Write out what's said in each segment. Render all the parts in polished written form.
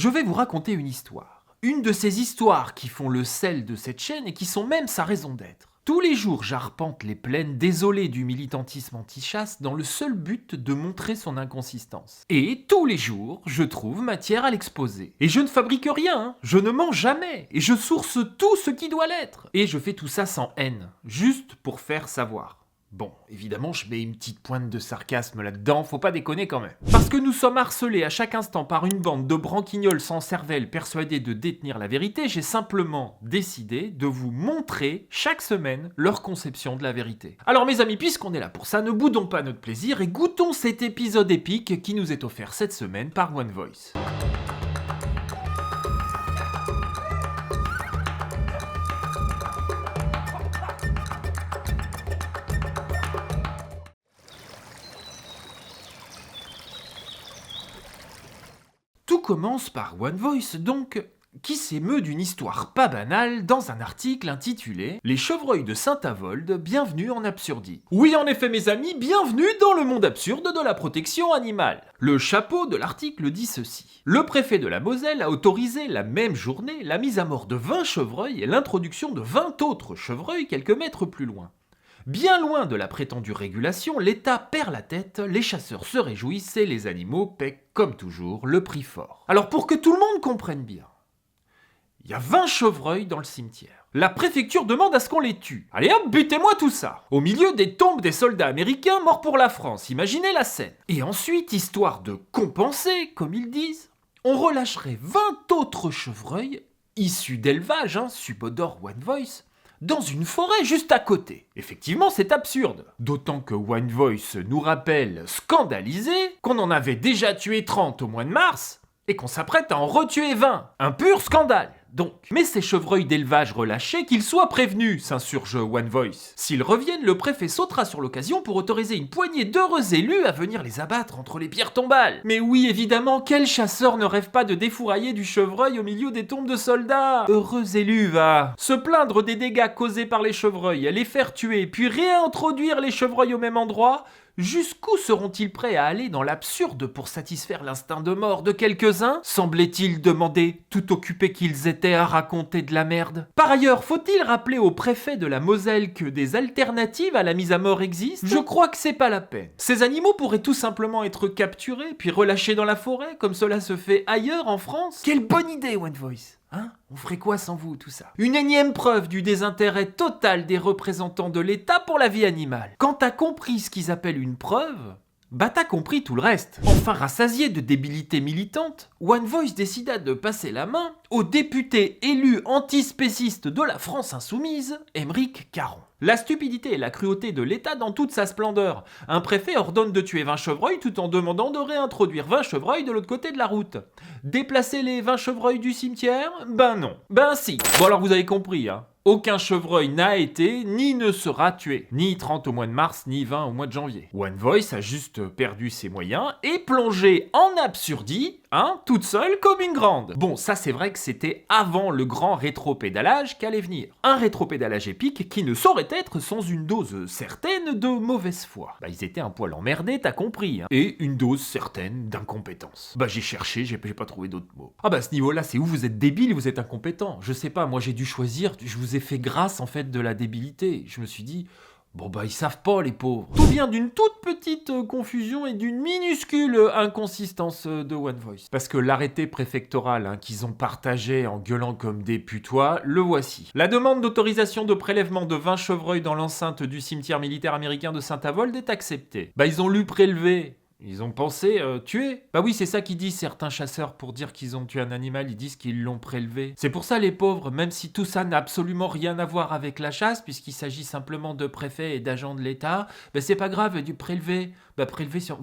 Je vais vous raconter une histoire. Une de ces histoires qui font le sel de cette chaîne et qui sont même sa raison d'être. Tous les jours, j'arpente les plaines désolées du militantisme anti-chasse dans le seul but de montrer son inconsistance. Et tous les jours, je trouve matière à l'exposer. Et je ne fabrique rien, je ne mens jamais, et je source tout ce qui doit l'être. Et je fais tout ça sans haine, juste pour faire savoir. Bon, évidemment, je mets une petite pointe de sarcasme là-dedans, faut pas déconner quand même. Parce que nous sommes harcelés à chaque instant par une bande de branquignols sans cervelle persuadés de détenir la vérité, j'ai simplement décidé de vous montrer chaque semaine leur conception de la vérité. Alors mes amis, puisqu'on est là pour ça, ne boudons pas notre plaisir et goûtons cet épisode épique qui nous est offert cette semaine par One Voice. Tout commence par One Voice donc, qui s'émeut d'une histoire pas banale dans un article intitulé « Les chevreuils de Saint-Avold, bienvenue en Absurdie ». Oui en effet mes amis, bienvenue dans le monde absurde de la protection animale. Le chapeau de l'article dit ceci. Le préfet de la Moselle a autorisé la même journée la mise à mort de 20 chevreuils et l'introduction de 20 autres chevreuils quelques mètres plus loin. Bien loin de la prétendue régulation, l'État perd la tête, les chasseurs se réjouissent et les animaux paient, comme toujours, le prix fort. Alors pour que tout le monde comprenne bien, il y a 20 chevreuils dans le cimetière. La préfecture demande à ce qu'on les tue. Allez hop, butez-moi tout ça. Au milieu des tombes des soldats américains morts pour la France, imaginez la scène. Et ensuite, histoire de compenser, comme ils disent, on relâcherait 20 autres chevreuils, issus d'élevage, subodore One Voice, dans une forêt juste à côté. Effectivement, c'est absurde. D'autant que One Voice nous rappelle, scandalisé, qu'on en avait déjà tué 30 au mois de mars, et qu'on s'apprête à en retuer 20. Un pur scandale, donc. Mais ces chevreuils d'élevage relâchés, qu'ils soient prévenus, s'insurge One Voice. S'ils reviennent, le préfet sautera sur l'occasion pour autoriser une poignée d'heureux élus à venir les abattre entre les pierres tombales. Mais oui, évidemment, quel chasseur ne rêve pas de défourailler du chevreuil au milieu des tombes de soldats? Heureux élus, va! Se plaindre des dégâts causés par les chevreuils, les faire tuer, puis réintroduire les chevreuils au même endroit? Jusqu'où seront-ils prêts à aller dans l'absurde pour satisfaire l'instinct de mort de quelques-uns? Semblait-il demander, tout occupés qu'ils étaient à raconter de la merde? Par ailleurs, faut-il rappeler au préfet de la Moselle que des alternatives à la mise à mort existent? Je crois que c'est pas la peine. Ces animaux pourraient tout simplement être capturés puis relâchés dans la forêt, comme cela se fait ailleurs en France. Quelle bonne idée, One Voice! On ferait quoi sans vous, tout ça? Une énième preuve du désintérêt total des représentants de l'État pour la vie animale. Quand t'as compris ce qu'ils appellent une preuve, bah t'as compris tout le reste. Enfin rassasié de débilité militante, One Voice décida de passer la main au député élu antispéciste de la France insoumise, Aymeric Caron. La stupidité et la cruauté de l'État dans toute sa splendeur. Un préfet ordonne de tuer 20 chevreuils tout en demandant de réintroduire 20 chevreuils de l'autre côté de la route. Déplacer les 20 chevreuils du cimetière? Ben non. Ben si. Bon alors vous avez compris, Aucun chevreuil n'a été, ni ne sera tué. Ni 30 au mois de mars, ni 20 au mois de janvier. One Voice a juste perdu ses moyens et plongé en absurdie, toute seule comme une grande. Bon, ça c'est vrai que c'était avant le grand rétropédalage qu'allait venir. Un rétropédalage épique qui ne saurait être sans une dose certaine de mauvaise foi. Bah ils étaient un poil emmerdés, t'as compris, Et une dose certaine d'incompétence. Bah j'ai cherché, j'ai pas trouvé d'autres mots. Ah bah à ce niveau-là, c'est où vous êtes débile, vous êtes incompétent. Je sais pas, moi j'ai dû choisir, je vous ai fait grâce en fait de la débilité. Je me suis dit, bon bah ils savent pas les pauvres. Tout vient d'une toute petite confusion et d'une minuscule inconsistance de One Voice. Parce que l'arrêté préfectoral qu'ils ont partagé en gueulant comme des putois, le voici. La demande d'autorisation de prélèvement de 20 chevreuils dans l'enceinte du cimetière militaire américain de Saint-Avold est acceptée. Bah ils ont lu prélever. Ils ont pensé tuer. Bah oui, c'est ça qu'ils disent certains chasseurs pour dire qu'ils ont tué un animal, ils disent qu'ils l'ont prélevé. C'est pour ça les pauvres, même si tout ça n'a absolument rien à voir avec la chasse, puisqu'il s'agit simplement de préfets et d'agents de l'État, bah c'est pas grave, du prélever. Bah prélever sur...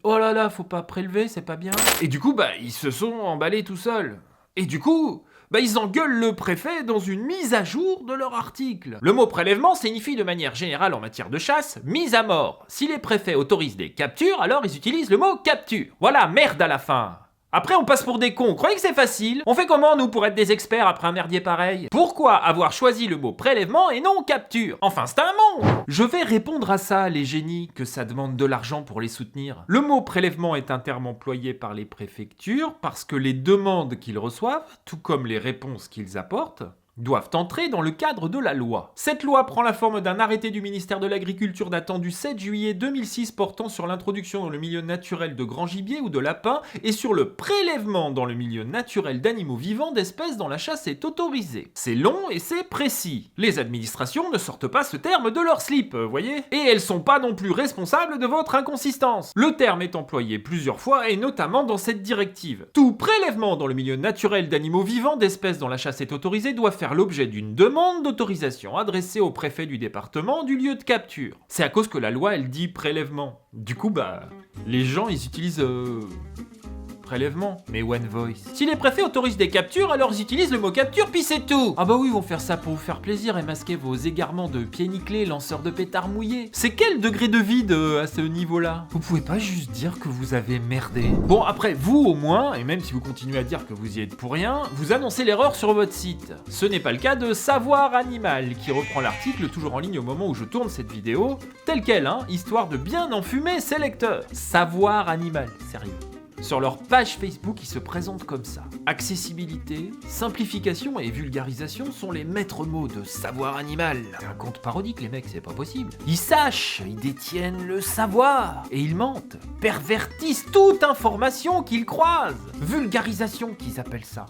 oh là là, faut pas prélever, c'est pas bien. Et du coup, bah ils se sont emballés tout seuls. Et du coup... bah ils engueulent le préfet dans une mise à jour de leur article. Le mot prélèvement signifie de manière générale en matière de chasse, mise à mort. Si les préfets autorisent des captures, alors ils utilisent le mot capture. Voilà, merde à la fin. Après, on passe pour des cons. Croyez que c'est facile? On fait comment, nous, pour être des experts après un merdier pareil? Pourquoi avoir choisi le mot prélèvement et non capture? Enfin, c'est un monde! Je vais répondre à ça, les génies, que ça demande de l'argent pour les soutenir. Le mot prélèvement est un terme employé par les préfectures parce que les demandes qu'ils reçoivent, tout comme les réponses qu'ils apportent, doivent entrer dans le cadre de la loi. Cette loi prend la forme d'un arrêté du ministère de l'Agriculture datant du 7 juillet 2006 portant sur l'introduction dans le milieu naturel de grands gibiers ou de lapins et sur le prélèvement dans le milieu naturel d'animaux vivants d'espèces dont la chasse est autorisée. C'est long et c'est précis. Les administrations ne sortent pas ce terme de leur slip, voyez? Et elles sont pas non plus responsables de votre inconsistance. Le terme est employé plusieurs fois et notamment dans cette directive. Tout prélèvement dans le milieu naturel d'animaux vivants d'espèces dont la chasse est autorisée doit faire l'objet d'une demande d'autorisation adressée au préfet du département du lieu de capture. C'est à cause que la loi, elle dit prélèvement. Du coup, les gens, ils utilisent prélèvement, mais One Voice. Si les préfets autorisent des captures, alors ils utilisent le mot capture, puis c'est tout. Ah bah oui, ils vont faire ça pour vous faire plaisir et masquer vos égarements de pieds nickelés, lanceurs de pétards mouillés. C'est quel degré de vide à ce niveau-là? Vous pouvez pas juste dire que vous avez merdé. Bon, après, vous au moins, et même si vous continuez à dire que vous y êtes pour rien, vous annoncez l'erreur sur votre site. Ce n'est pas le cas de Savoir Animal, qui reprend l'article toujours en ligne au moment où je tourne cette vidéo, tel quel, histoire de bien enfumer ses lecteurs. Savoir Animal, sérieux. Sur leur page Facebook, ils se présentent comme ça. Accessibilité, simplification et vulgarisation sont les maîtres mots de Savoir Animal. C'est un conte parodique, les mecs, c'est pas possible. Ils sachent, ils détiennent le savoir. Et ils mentent, pervertissent toute information qu'ils croisent. Vulgarisation, qu'ils appellent ça.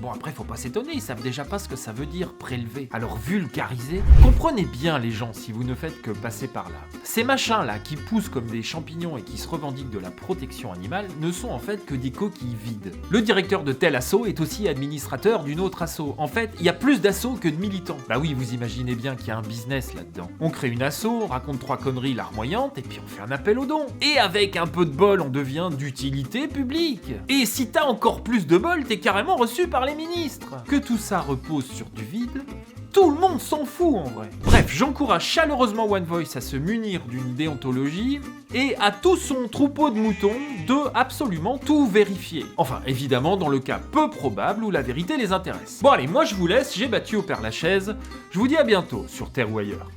Bon, après, faut pas s'étonner, ils savent déjà pas ce que ça veut dire prélever. Alors vulgariser, comprenez bien les gens si vous ne faites que passer par là. Ces machins-là qui poussent comme des champignons et qui se revendiquent de la protection animale ne sont en fait que des coquilles vides. Le directeur de tel asso est aussi administrateur d'une autre asso. En fait, il y a plus d'assos que de militants. Bah oui, vous imaginez bien qu'il y a un business là-dedans. On crée une asso, on raconte 3 conneries larmoyantes et puis on fait un appel aux dons. Et avec un peu de bol, on devient d'utilité publique. Et si t'as encore plus de bol, t'es carrément reçu par les ministres. Que tout ça repose sur du vide, tout le monde s'en fout en vrai. Bref, j'encourage chaleureusement One Voice à se munir d'une déontologie et à tout son troupeau de moutons de absolument tout vérifier. Enfin, évidemment, dans le cas peu probable où la vérité les intéresse. Bon allez, moi je vous laisse, j'ai battu au Père Lachaise. Je vous dis à bientôt sur Terre ou ailleurs.